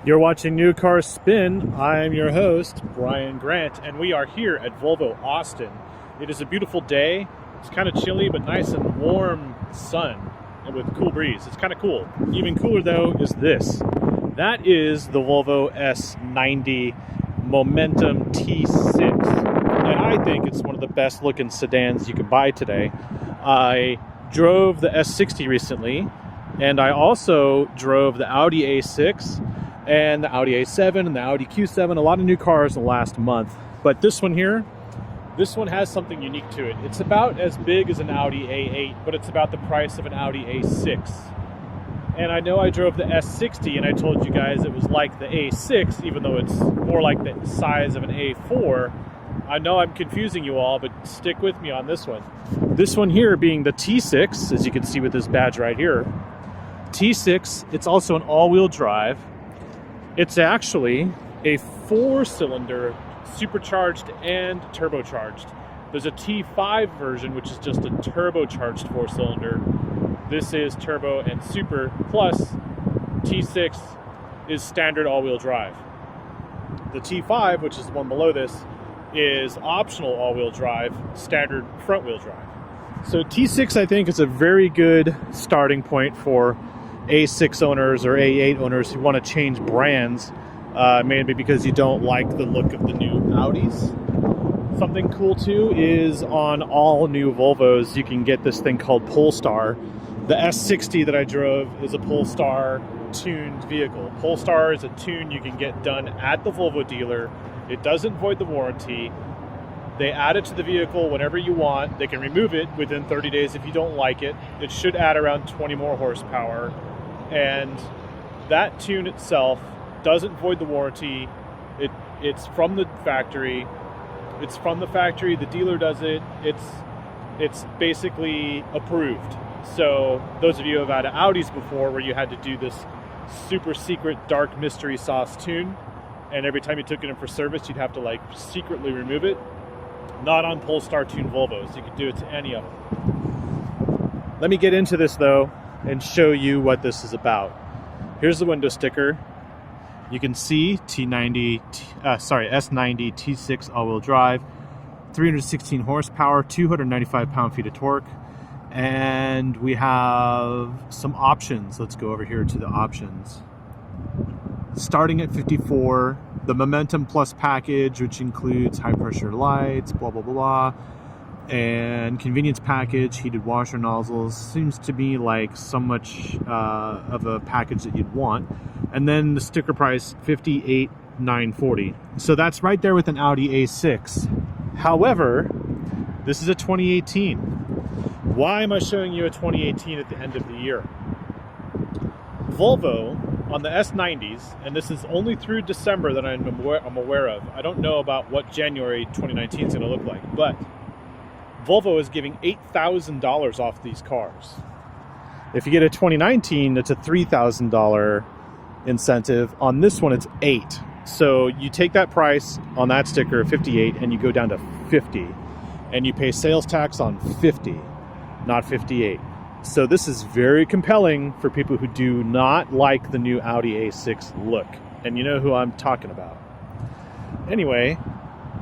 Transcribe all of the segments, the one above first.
You're watching New Car Spin. I'm your host, Brian Grant, and we are here at Volvo Austin. It is a beautiful day. It's kind of chilly, but nice and warm sun and with a cool breeze. It's kind of cool. Even cooler, though, is this. That is the Volvo S90 Momentum T6. And I think it's one of the best looking sedans you can buy today. I drove the S60 recently, and I also drove the Audi A6 and the Audi A7 and the Audi Q7, a lot of new cars in the last month. But this one here, this one has something unique to it. It's about as big as an Audi A8, but it's about the price of an Audi A6. And I know I drove the S60 and I told you guys it was like the A6, even though it's more like the size of an A4. I know I'm confusing you all, but stick with me on this one. This one here being the T6, as you can see with this badge right here. T6, it's also an all-wheel drive. It's actually a 4-cylinder, supercharged and turbocharged. There's a T5 version, which is just a turbocharged 4-cylinder. This is turbo and super, plus T6 is standard all-wheel drive. The T5, which is the one below this, is optional all-wheel drive, standard front-wheel drive. So T6, I think, is a very good starting point for A6 owners or A8 owners who want to change brands, maybe because you don't like the look of the new Audis. Something cool too is on all new Volvos you can get this thing called Polestar. The S60 that I drove is a Polestar tuned vehicle. Polestar is a tune you can get done at the Volvo dealer. It doesn't void the warranty. They add it to the vehicle whenever you want. They can remove it within 30 days if you don't like it. It should add around 20 more horsepower. And that tune itself doesn't void the warranty. It's from the factory. It's from the factory. The dealer does it. It's basically approved. So those of you who have had Audis before, where you had to do this super secret dark mystery sauce tune, and every time you took it in for service, you'd have to like secretly remove it. Not on Polestar tuned Volvos. You could do it to any of them. Let me get into this though and show you what this is about. Here's the window sticker. You can see S90 T6 all-wheel drive, 316 horsepower, 295 pound-feet of torque, and we have some options. Let's go over here to the options. Starting at 54, the Momentum Plus package, which includes high-pressure lights, blah blah blah, and convenience package, heated washer nozzles, seems to be like so much of a package that you'd want. And then the sticker price, $58,940. So that's right there with an Audi A6. However, this is a 2018. Why am I showing you a 2018 at the end of the year? Volvo on the S90s, and this is only through December that I'm aware of. I don't know about what January 2019 is going to look like, but Volvo is giving $8,000 off these cars. If you get a 2019, it's a $3,000 incentive. On this one, it's $8,000. So you take that price on that sticker, $58,000, and you go down to $50,000, and you pay sales tax on $50,000, not $58,000. So this is very compelling for people who do not like the new Audi A6 look, and you know who I'm talking about. Anyway,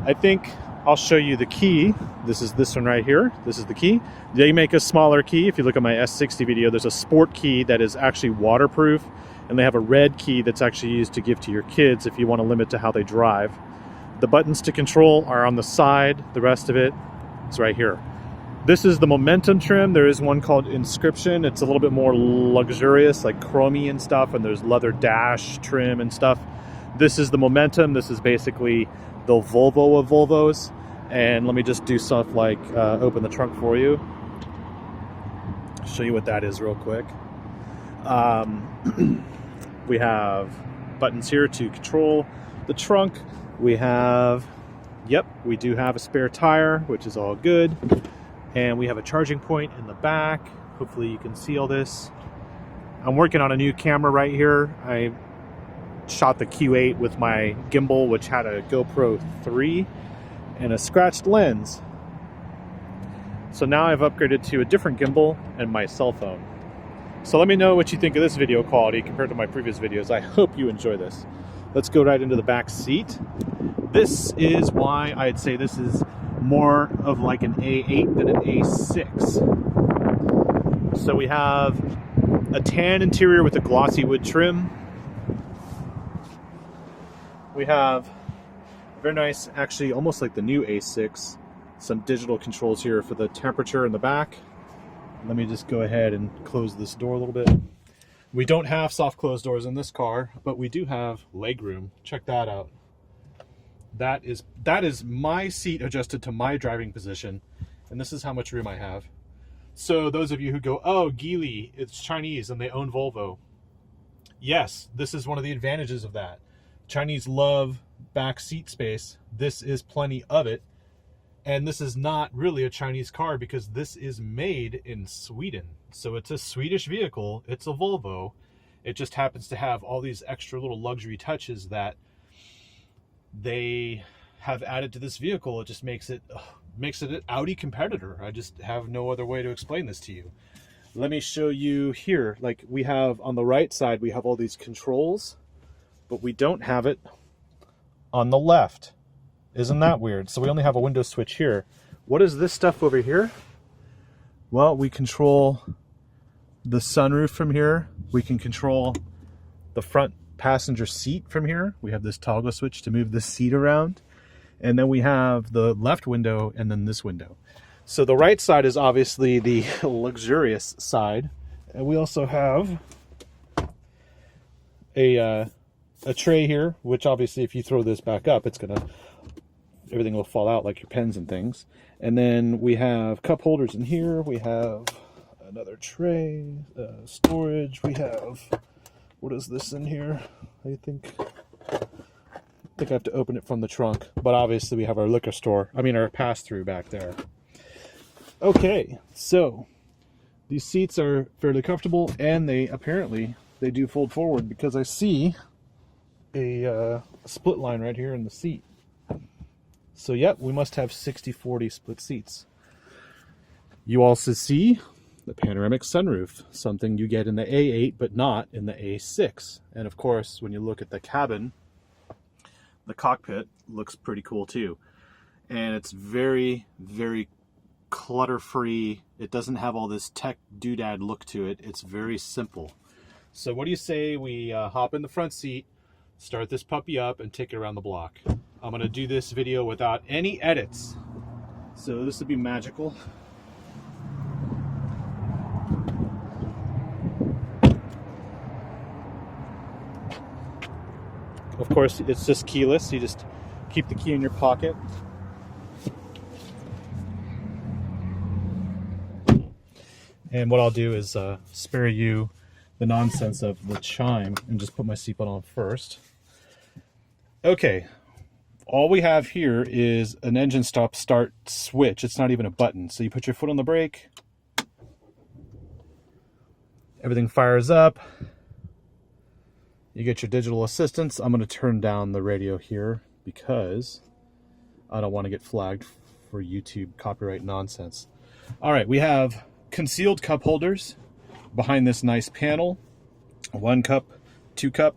I think I'll show you the key. This is this one right here. This is the key. They make a smaller key. If you look at my S60 video, there's a sport key that is actually waterproof, and they have a red key that's actually used to give to your kids if you want to limit to how they drive. The buttons to control are on the side. The rest of it is right here. This is the Momentum trim. There is one called Inscription. It's a little bit more luxurious, like chromey and stuff, and there's leather dash trim and stuff. This is the Momentum. This is basically the Volvo of Volvos. And let me just do stuff like open the trunk for you. Show you what that is real quick. We have buttons here to control the trunk. We have, we do have a spare tire, which is all good. And we have a charging point in the back. Hopefully you can see all this. I'm working on a new camera right here. I shot the Q8 with my gimbal, which had a GoPro 3 and a scratched lens. So now I've upgraded to a different gimbal and my cell phone. So let me know what you think of this video quality compared to my previous videos. I hope you enjoy this. Let's go right into the back seat. This is why I'd say this is more of like an A8 than an A6. So we have a tan interior with a glossy wood trim. We have very nice, actually almost like the new A6, some digital controls here for the temperature in the back. Let me just go ahead and close this door a little bit. We don't have soft closed doors in this car, but we do have leg room. Check that out. That is my seat adjusted to my driving position, and this is how much room I have. So those of you who go, oh, Geely, it's Chinese and they own Volvo. Yes, this is one of the advantages of that. Chinese love back seat space. This is plenty of it. And this is not really a Chinese car because this is made in Sweden. So it's a Swedish vehicle. It's a Volvo. It just happens to have all these extra little luxury touches that they have added to this vehicle. It just makes it an Audi competitor. I just have no other way to explain this to you. Let me show you here. Like we have on the right side, we have all these controls, but we don't have it on the left. Isn't that weird? So we only have a window switch here. What is this stuff over here? Well, we control the sunroof from here. We can control the front passenger seat from here. We have this toggle switch to move the seat around. And then we have the left window and then this window. So the right side is obviously the luxurious side. And we also have a tray here, which obviously if you throw this back up, everything will fall out like your pens and things. And then we have cup holders in here. We have another tray, storage. We have, what is this in here? I think I have to open it from the trunk, but obviously we have our liquor store, our pass-through back there. Okay, so these seats are fairly comfortable, and they do fold forward because I see a split line right here in the seat. So yep, we must have 60-40 split seats. You also see the panoramic sunroof, something you get in the A8 but not in the A6. And of course, when you look at the cabin, the cockpit looks pretty cool too. And it's very, very clutter-free. It doesn't have all this tech doodad look to it. It's very simple. So what do you say we hop in the front seat, start this puppy up, and take it around the block? I'm going to do this video without any edits. So this would be magical. Of course, it's just keyless. You just keep the key in your pocket. And what I'll do is spare you the nonsense of the chime and just put my seatbelt on first. Okay, all we have here is an engine stop start switch. It's not even a button. So you put your foot on the brake. Everything fires up. You get your digital assistance. I'm going to turn down the radio here because I don't want to get flagged for YouTube copyright nonsense. All right, we have concealed cup holders behind this nice panel. 1 cup, 2 cup,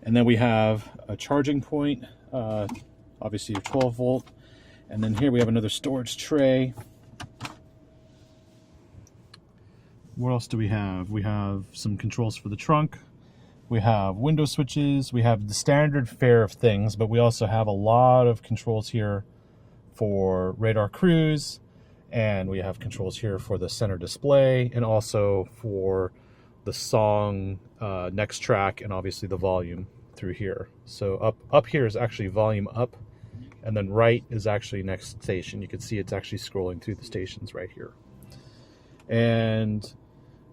and then we have a charging point, obviously your 12 volt. And then here we have another storage tray. What else do we have? We have some controls for the trunk. We have window switches. We have the standard fare of things, but we also have a lot of controls here for radar cruise, and we have controls here for the center display and also for the song next track and obviously the volume through here. So up here is actually volume up, and then right is actually next station. You can see it's actually scrolling through the stations right here. And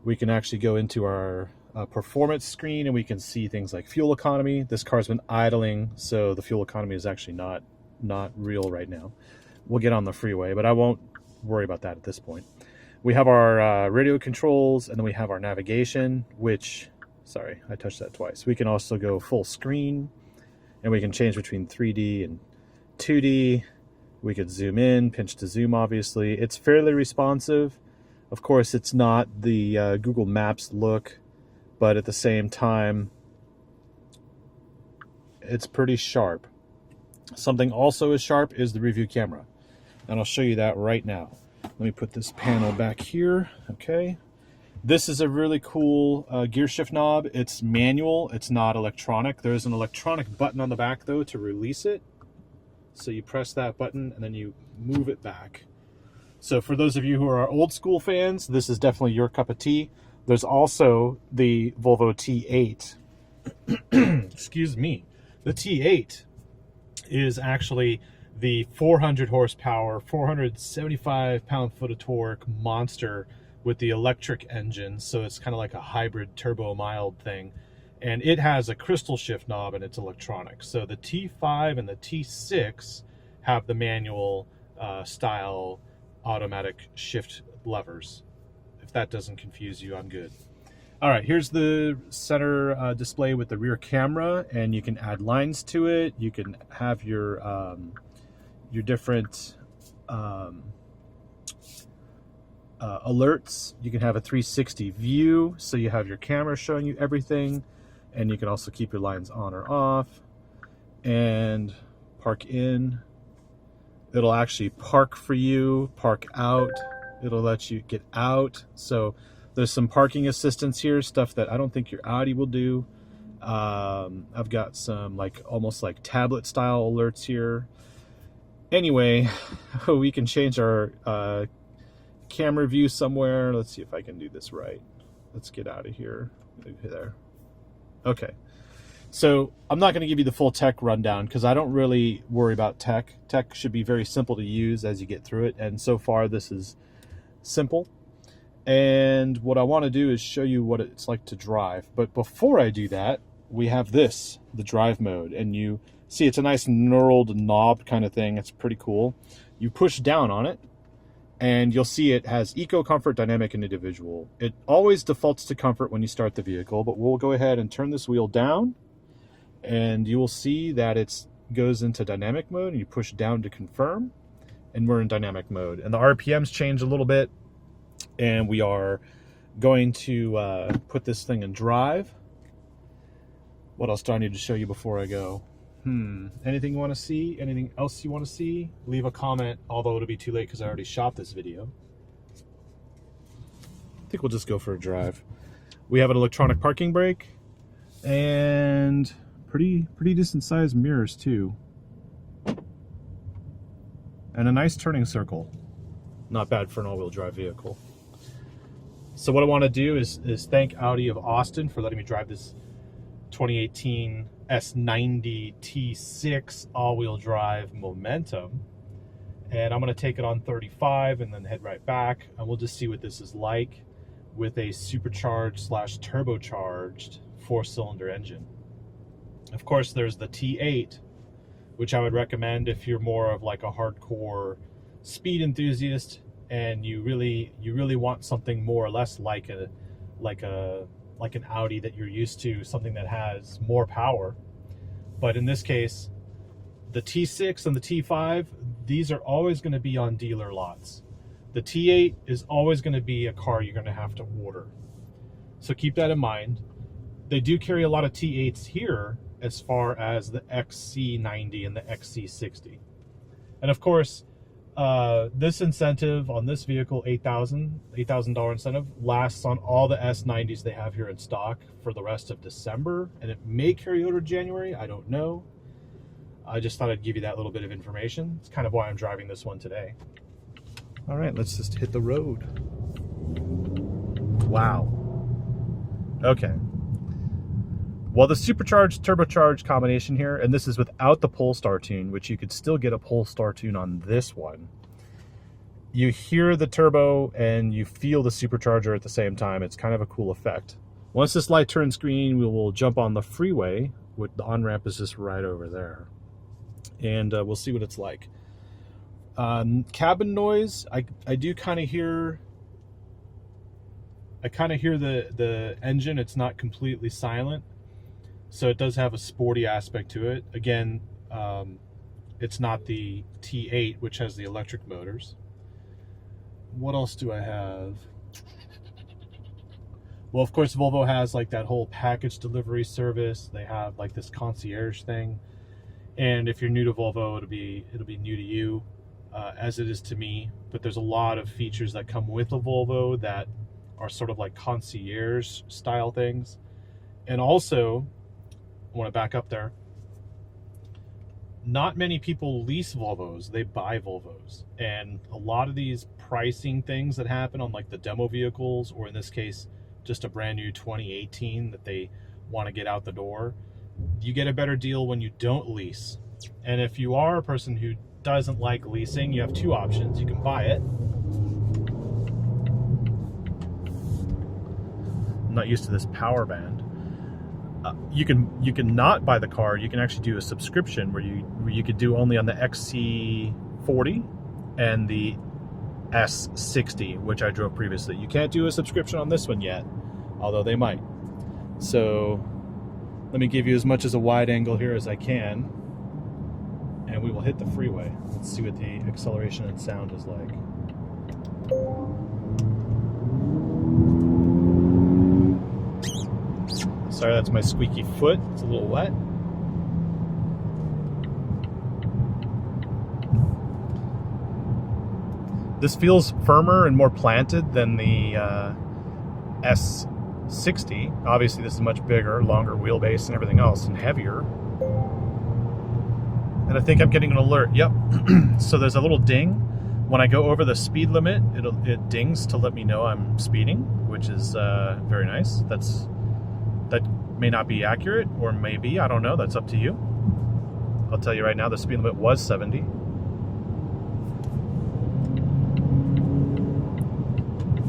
we can actually go into our performance screen and we can see things like fuel economy. This car's been idling, so the fuel economy is actually not real right now. We'll get on the freeway, but I won't worry about that at this point. We have our radio controls, and then we have our navigation, which, sorry, I touched that twice. We can also go full screen, and we can change between 3D and 2D. We could zoom in, pinch to zoom, obviously. It's fairly responsive. Of course, it's not the Google Maps look, but at the same time, it's pretty sharp. Something also as sharp is the review camera, and I'll show you that right now. Let me put this panel back here. Okay. This is a really cool gear shift knob. It's manual, it's not electronic. There's an electronic button on the back though to release it. So you press that button and then you move it back. So for those of you who are old school fans, this is definitely your cup of tea. There's also the Volvo T8. Excuse me. The T8 is actually the 400 horsepower, 475 pound-foot of torque monster with the electric engine. So it's kind of like a hybrid turbo mild thing. And it has a crystal shift knob and it's electronic. So the T5 and the T6 have the manual style automatic shift levers. If that doesn't confuse you, I'm good. All right, here's the center display with the rear camera, and you can add lines to it. You can have your different alerts. You can have a 360 view, so you have your camera showing you everything, and you can also keep your lines on or off. And park in. It'll actually park for you, park out. It'll let you get out. So there's some parking assistance here, stuff that I don't think your Audi will do. I've got some almost like tablet style alerts here. Anyway, we can change our camera view somewhere. Let's see if I can do this right. Let's get out of here. There. Okay. So I'm not going to give you the full tech rundown because I don't really worry about tech. Tech should be very simple to use as you get through it. And so far this is simple. And what I want to do is show you what it's like to drive. But before I do that, we have this, the drive mode. And you see it's a nice knurled knob kind of thing. It's pretty cool. You push down on it and you'll see it has eco, comfort, dynamic, and individual. It always defaults to comfort when you start the vehicle, but we'll go ahead and turn this wheel down and you will see that it goes into dynamic mode, and you push down to confirm and we're in dynamic mode. And the RPMs change a little bit, and we are going to put this thing in drive. What else do I need to show you before I go? Anything you want to see? Anything else you want to see? Leave a comment, although it'll be too late because I already shot this video. I think we'll just go for a drive. We have an electronic parking brake and pretty decent sized mirrors too. And a nice turning circle. Not bad for an all-wheel drive vehicle. So what I want to do is thank Audi of Austin for letting me drive this 2018 S90 T6 all-wheel drive Momentum. And I'm going to take it on 35 and then head right back. And we'll just see what this is like with a supercharged / turbocharged 4-cylinder engine. Of course, there's the T8, which I would recommend if you're more of like a hardcore speed enthusiast and you really want something more or less like an Audi that you're used to, something that has more power. But in this case, the T6 and the T5, these are always going to be on dealer lots. The T8 is always going to be a car you're going to have to order. So keep that in mind. They do carry a lot of T8s here as far as the XC90 and the XC60. And of course, this incentive on this vehicle, $8,000 incentive, lasts on all the S90s they have here in stock for the rest of December, and it may carry over to January. I don't know. I just thought I'd give you that little bit of information. It's kind of why I'm driving this one today. All right, let's just hit the road. Wow. Okay. Well, the supercharged turbocharged combination here, and this is without the Polestar tune, which you could still get a Polestar tune on this one. You hear the turbo and you feel the supercharger at the same time. It's kind of a cool effect. Once this light turns green, we will jump on the freeway. With the on-ramp is just right over there. And we'll see what it's like. Cabin noise, I do kind of hear... I kind of hear the engine. It's not completely silent. So it does have a sporty aspect to it. Again, it's not the T8, which has the electric motors. What else do I have? Well, of course, Volvo has like that whole package delivery service. They have like this concierge thing. And if you're new to Volvo, it'll be new to you, as it is to me. But there's a lot of features that come with a Volvo that are sort of like concierge style things. And also, I want to back up there. Not many people lease Volvos, they buy Volvos. And a lot of these pricing things that happen on like the demo vehicles, or in this case, just a brand new 2018 that they want to get out the door, you get a better deal when you don't lease. And if you are a person who doesn't like leasing, you have two options. You can buy it. I'm not used to this power band. You can not buy the car. You can actually do a subscription where you could do only on the XC40 and the S90, which I drove previously. You can't do a subscription on this one yet, although they might. So let me give you as much as a wide angle here as I can, and we will hit the freeway. Let's see what the acceleration and sound is like. Sorry, that's my squeaky foot. It's a little wet. This feels firmer and more planted than the S90. Obviously, this is much bigger, longer wheelbase and everything else, and heavier. And I think I'm getting an alert. Yep. So there's a little ding. When I go over the speed limit, it dings to let me know I'm speeding, which is very nice. That may not be accurate, or maybe, I don't know. That's up to you. I'll tell you right now, the speed limit was 70.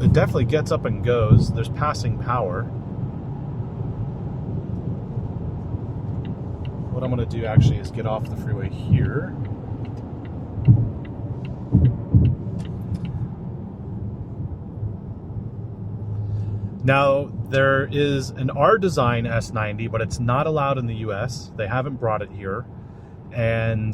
It definitely gets up and goes. There's passing power. What I'm going to do actually is get off the freeway here. Now, there is an R-Design S90, but it's not allowed in the US. They haven't brought it here. And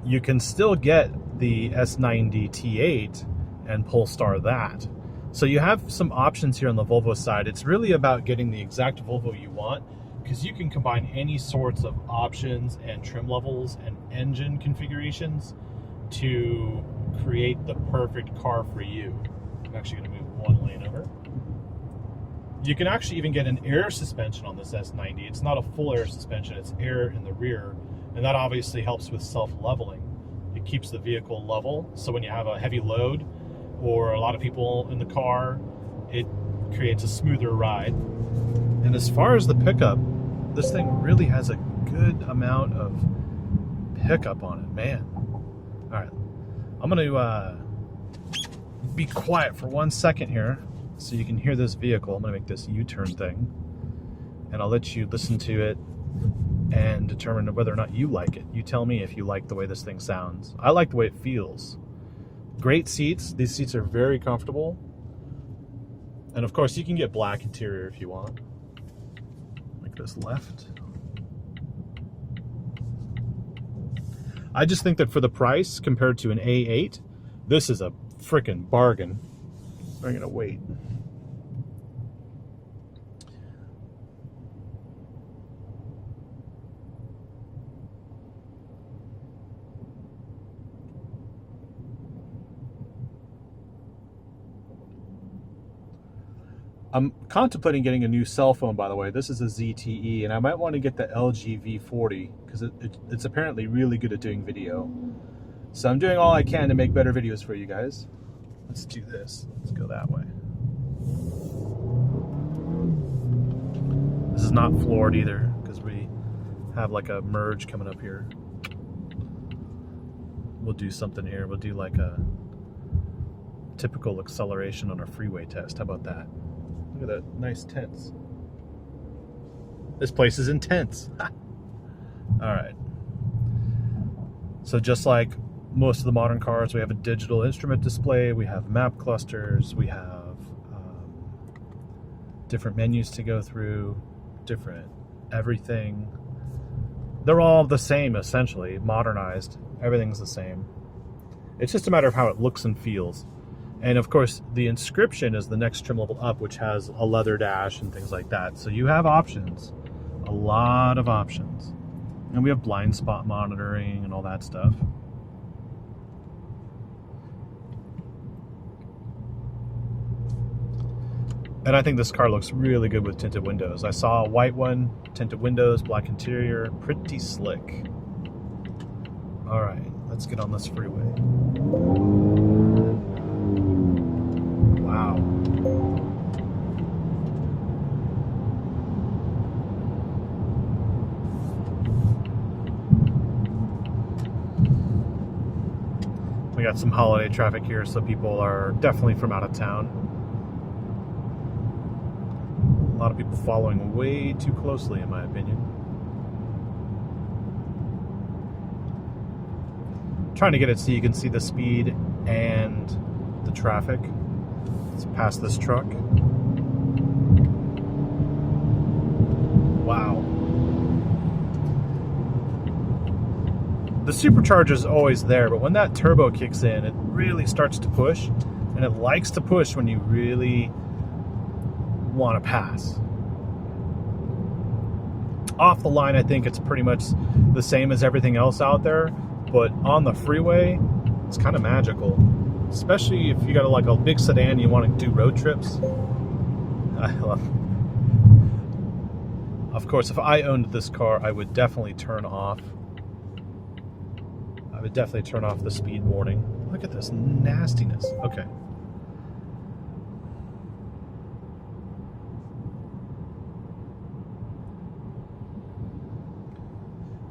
you can still get the S90 T8 and Polestar that. So you have some options here on the Volvo side. It's really about getting the exact Volvo you want, because you can combine any sorts of options and trim levels and engine configurations to create the perfect car for you. I'm actually going to move one lane over. You can actually even get an air suspension on this S90. It's not a full air suspension, it's air in the rear, and that obviously helps with self-leveling. It keeps the vehicle level, so when you have a heavy load or a lot of people in the car, it creates a smoother ride. And as far as the pickup, this thing really has a good amount of pickup on it, man. All right, I'm gonna be quiet for 1 second here so you can hear this vehicle. I'm gonna make this U-turn thing, and I'll let you listen to it and determine whether or not you like it. You tell me if you like the way this thing sounds. I like the way it feels. Great seats. These seats are very comfortable. And of course, you can get black interior if you want. Make this left. I just think that for the price compared to an A8, this is a freaking bargain. I'm gonna wait. I'm contemplating getting a new cell phone, by the way. This is a ZTE, and I might want to get the LG V40 because it's apparently really good at doing video. So I'm doing all I can to make better videos for you guys. Let's do this. Let's go that way. This is not floored either because we have like a merge coming up here. We'll do something here. We'll do like a typical acceleration on a freeway test. How about that? Look at that nice tents. This place is intense. All right. So just like most of the modern cars, we have a digital instrument display, we have map clusters, we have different menus to go through, different everything. They're all the same, essentially, modernized. Everything's the same. It's just a matter of how it looks and feels. And of course, the Inscription is the next trim level up, which has a leather dash and things like that. So you have options, a lot of options. And we have blind spot monitoring and all that stuff. And I think this car looks really good with tinted windows. I saw a white one, tinted windows, black interior, pretty slick. All right, let's get on this freeway. Wow. We got some holiday traffic here, so people are definitely from out of town. A lot of people following way too closely, in my opinion. Trying to get it so you can see the speed and the traffic. Let's pass this truck. Wow. The supercharger is always there, but when that turbo kicks in, it really starts to push, and it likes to push when you really want to pass. Off the line, I think it's pretty much the same as everything else out there, but on the freeway, it's kind of magical, especially if you got like a big sedan and you want to do road trips. I love it. Of course, if I owned this car, I would definitely turn off the speed warning. Look at this nastiness. Okay.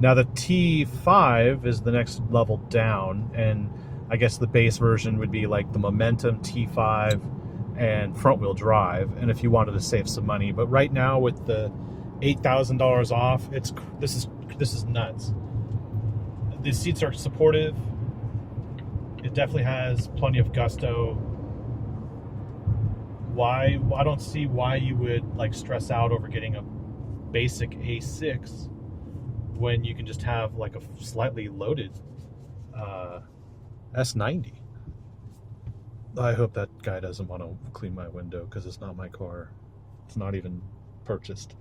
Now the T5 is the next level down, and I guess the base version would be like the Momentum T5 and front wheel drive, and if you wanted to save some money. But right now with the $8,000 off, this is nuts. The seats are supportive. It definitely has plenty of gusto. I don't see why you would like stress out over getting a basic A6 when you can just have like a slightly loaded S90. I hope that guy doesn't want to clean my window because it's not my car. It's not even purchased.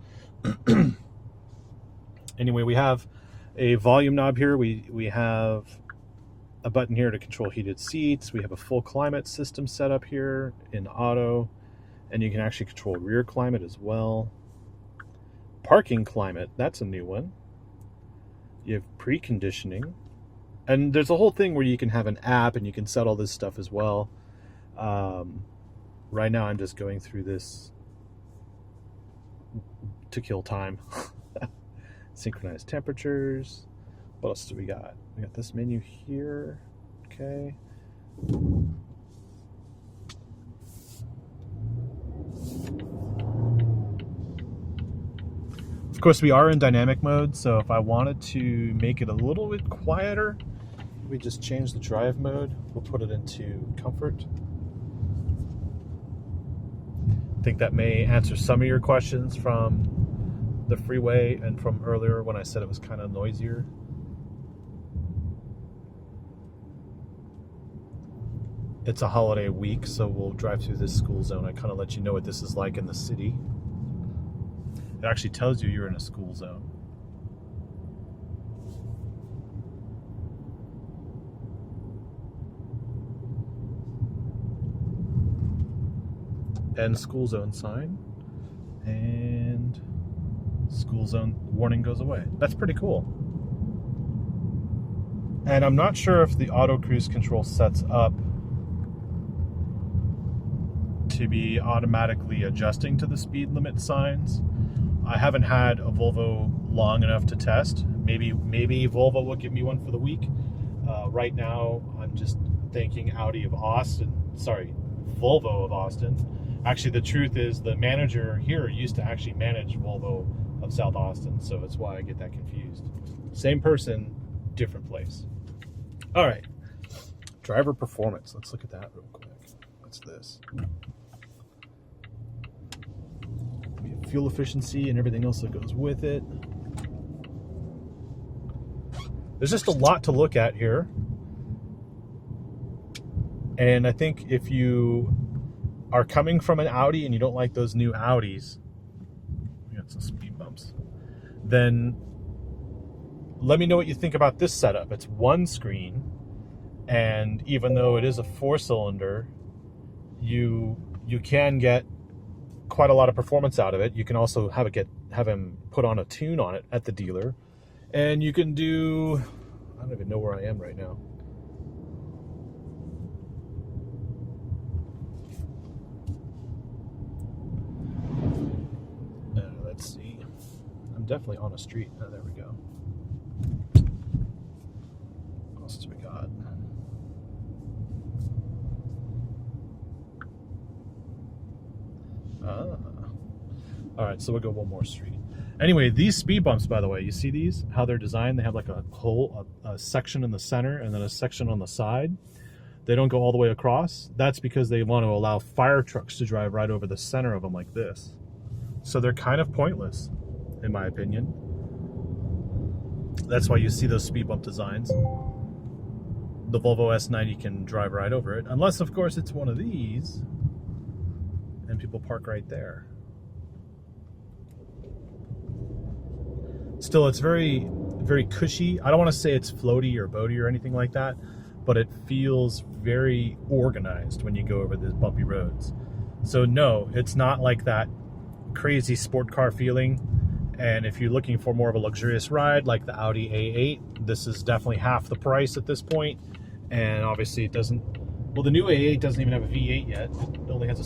Anyway, we have a volume knob here. We have a button here to control heated seats. We have a full climate system set up here in auto, and you can actually control rear climate as well. Parking climate, that's a new one. You have preconditioning, and there's a whole thing where you can have an app and you can set all this stuff as well. Right now I'm just going through this to kill time. Synchronized temperatures. What else do we got? We got this menu here. Okay. Of course, we are in dynamic mode, so if I wanted to make it a little bit quieter, we just change the drive mode. We'll put it into comfort. I think that may answer some of your questions from the freeway and from earlier when I said it was kind of noisier. It's a holiday week, so we'll drive through this school zone. I kind of let you know what this is like in the city. It actually tells you you're in a school zone. And school zone sign. And school zone warning goes away. That's pretty cool. And I'm not sure if the auto cruise control sets up to be automatically adjusting to the speed limit signs. I haven't had a Volvo long enough to test. Maybe Volvo will give me one for the week. Right now, I'm just thanking Volvo of Austin. Actually, the truth is the manager here used to actually manage Volvo of South Austin, so that's why I get that confused. Same person, different place. All right, driver performance. Let's look at that real quick. What's this? Fuel efficiency and everything else that goes with it. There's just a lot to look at here. And I think if you are coming from an Audi and you don't like those new Audis, we got some speed bumps, then let me know what you think about this setup. It's one screen, and even though it is a 4-cylinder, you can get quite a lot of performance out of it. You can also have him put on a tune on it at the dealer, and you can do, I don't even know where I am right now. Let's see. I'm definitely on a street. Oh, there we go. What else do we got? All right, so we'll go one more street. Anyway, these speed bumps, by the way, you see these? How they're designed? They have like a section in the center and then a section on the side. They don't go all the way across. That's because they want to allow fire trucks to drive right over the center of them like this. So they're kind of pointless, in my opinion. That's why you see those speed bump designs. The Volvo S90 can drive right over it, unless, of course, it's one of these, and people park right there. Still, it's very, very cushy. I don't want to say it's floaty or boaty or anything like that, but it feels very organized when you go over these bumpy roads. So no, it's not like that crazy sport car feeling. And if you're looking for more of a luxurious ride like the Audi A8, this is definitely half the price at this point. And obviously it doesn't, well, the new A8 doesn't even have a V8 yet. It only has a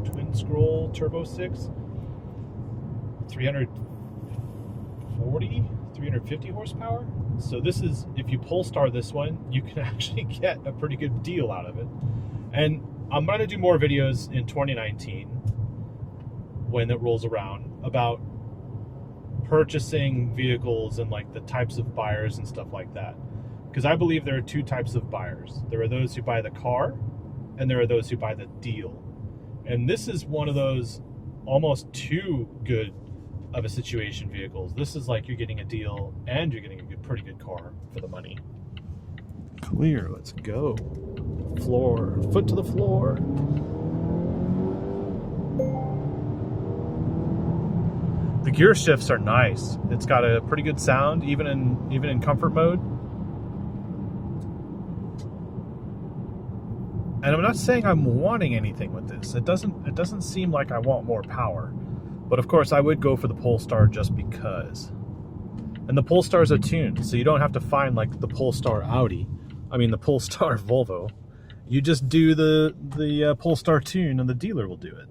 twin scroll turbo 6, 350 horsepower. So this is, if you Polestar this one, you can actually get a pretty good deal out of it. And I'm going to do more videos in 2019 when it rolls around about purchasing vehicles and like the types of buyers and stuff like that. Because I believe there are two types of buyers. There are those who buy the car, and there are those who buy the deal. And this is one of those almost too good of a situation vehicles. This is like you're getting a deal and you're getting a pretty good car for the money. Clear, let's go. Floor, foot to the floor. The gear shifts are nice. It's got a pretty good sound, even in comfort mode. And I'm not saying I'm wanting anything with this. It doesn't seem like I want more power. But of course, I would go for the Polestar just because. And the Polestar is a tune, so you don't have to find like the Polestar Audi. I mean, the Polestar Volvo. You just do the Polestar tune, and the dealer will do it.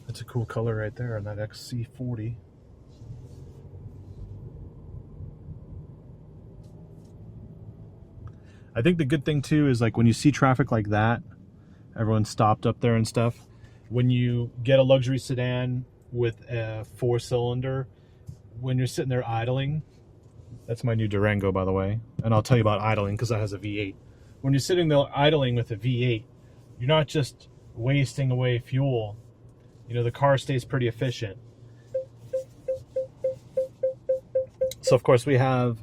That's a cool color right there on that XC40. I think the good thing too is like when you see traffic like that, everyone's stopped up there and stuff. When you get a luxury sedan with a 4-cylinder, when you're sitting there idling, that's my new Durango, by the way, and I'll tell you about idling because that has a V8. When you're sitting there idling with a V8, you're not just wasting away fuel. You know, the car stays pretty efficient. So of course we have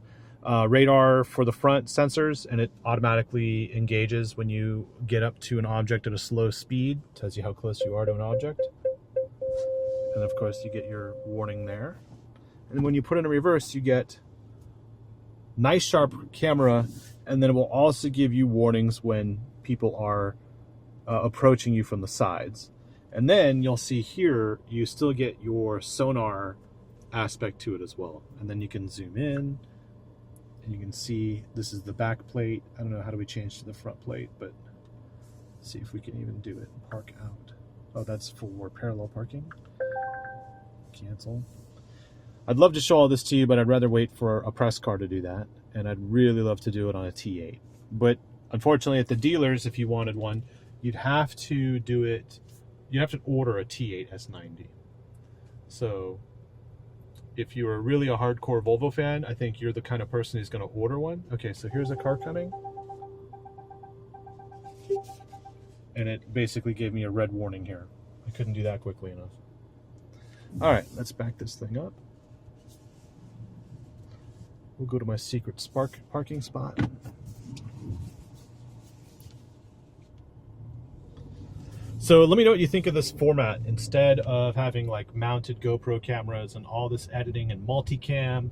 radar for the front sensors, and it automatically engages when you get up to an object at a slow speed. Tells you how close you are to an object. And of course you get your warning there. And when you put it in reverse, you get nice sharp camera, and then it will also give you warnings when people are approaching you from the sides. And then you'll see here, you still get your sonar aspect to it as well. And then you can zoom in, and you can see this is the back plate. I don't know, how do we change to the front plate, but let's see if we can even do it. Park out. Oh, that's for parallel parking. Cancel. I'd love to show all this to you, but I'd rather wait for a press car to do that. And I'd really love to do it on a T8. But unfortunately at the dealers, if you wanted one, you'd have to do it, you'd have to order a T8 S90. So if you're really a hardcore Volvo fan, I think you're the kind of person who's going to order one. Okay, so here's a car coming. and it basically gave me a red warning here. I couldn't do that quickly enough. All right, let's back this thing up. We'll go to my secret parking spot. So let me know what you think of this format. Instead of having like mounted GoPro cameras and all this editing and multicam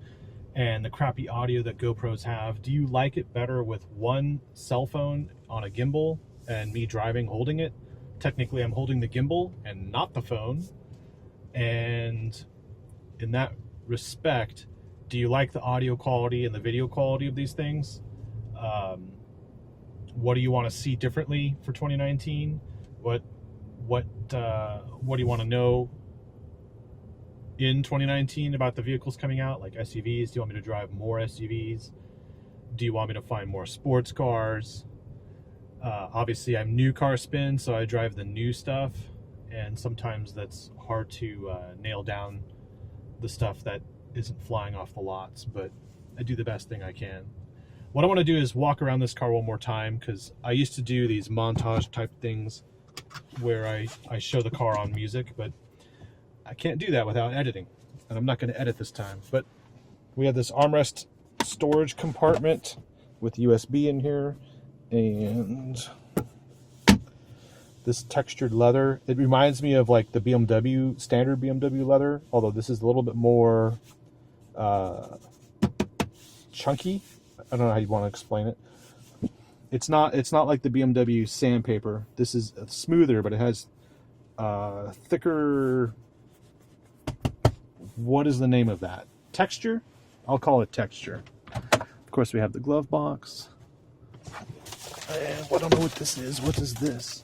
and the crappy audio that GoPros have, do you like it better with one cell phone on a gimbal and me driving holding it? Technically, I'm holding the gimbal and not the phone. And in that respect, do you like the audio quality and the video quality of these things? What do you want to see differently for 2019? What do you want to know in 2019 about the vehicles coming out, like SUVs? Do you want me to drive more SUVs? Do you want me to find more sports cars? Obviously, I'm new car spin, so I drive the new stuff, and sometimes that's hard to nail down the stuff that isn't flying off the lots, but I do the best thing I can. What I want to do is walk around this car one more time, because I used to do these montage type things where I show the car on music, but I can't do that without editing, and I'm not going to edit this time. But we have this armrest storage compartment with USB in here, and this textured leather. It reminds me of like the BMW, standard BMW leather, although this is a little bit more chunky. I don't know how you want to explain it. It's not like the BMW sandpaper. This is smoother, but it has thicker, what is the name of that? Texture? I'll call it texture. Of course, we have the glove box. And I don't know what this is. What is this?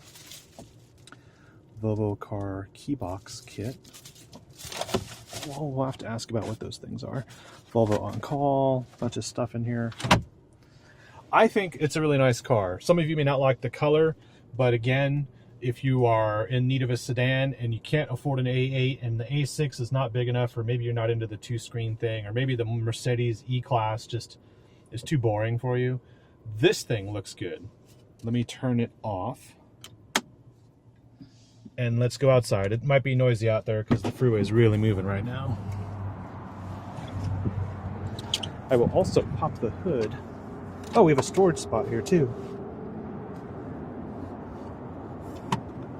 Volvo car keybox kit. Well, we'll have to ask about what those things are. Volvo on call, bunch of stuff in here. I think it's a really nice car. Some of you may not like the color, but again, if you are in need of a sedan and you can't afford an A8 and the A6 is not big enough, or maybe you're not into the two-screen thing, or maybe the Mercedes E-Class just is too boring for you, this thing looks good. Let me turn it off. And let's go outside. It might be noisy out there because the freeway is really moving right now. I will also pop the hood. Oh, we have a storage spot here too.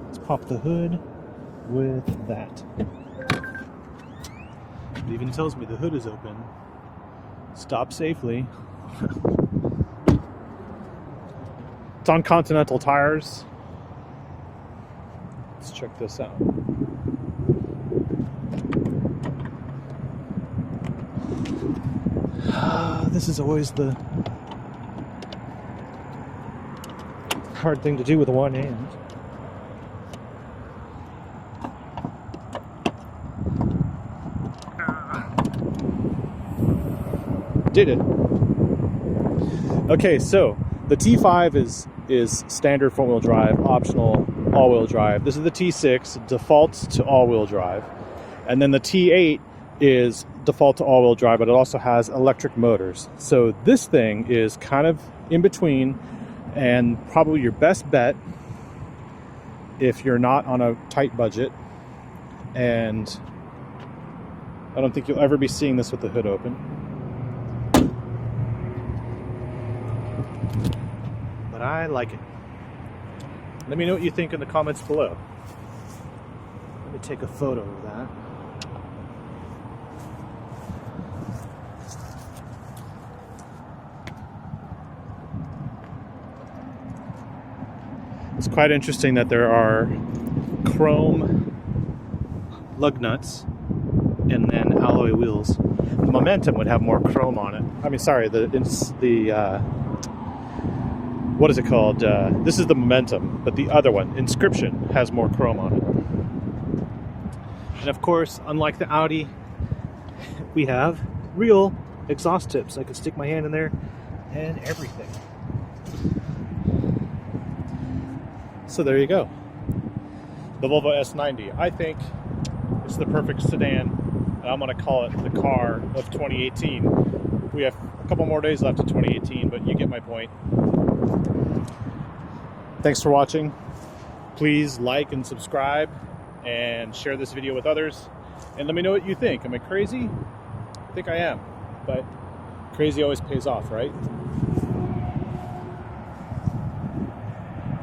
Let's pop the hood with that. It even tells me the hood is open. Stop safely. It's on Continental tires. Let's check this out. This is always the hard thing to do with one hand. Did it. Okay, so the T5 is standard four-wheel drive, optional all-wheel drive. This is the T6, defaults to all-wheel drive. And then the T8 is default to all-wheel drive, but it also has electric motors. So this thing is kind of in between, and probably your best bet if you're not on a tight budget. And I don't think you'll ever be seeing this with the hood open. But I like it. Let me know what you think in the comments below. Let me take a photo of that. It's quite interesting that there are chrome lug nuts and then alloy wheels. The Momentum would have more chrome on it. I mean, sorry, what is it called? This is the Momentum, but the other one, Inscription, has more chrome on it. And of course, unlike the Audi, we have real exhaust tips. I can stick my hand in there and everything. So there you go. The Volvo S90. I think it's the perfect sedan, and I'm going to call it the car of 2018. We have a couple more days left of 2018, but you get my point. Thanks for watching. Please like and subscribe and share this video with others. And let me know what you think. Am I crazy? I think I am. But crazy always pays off, right?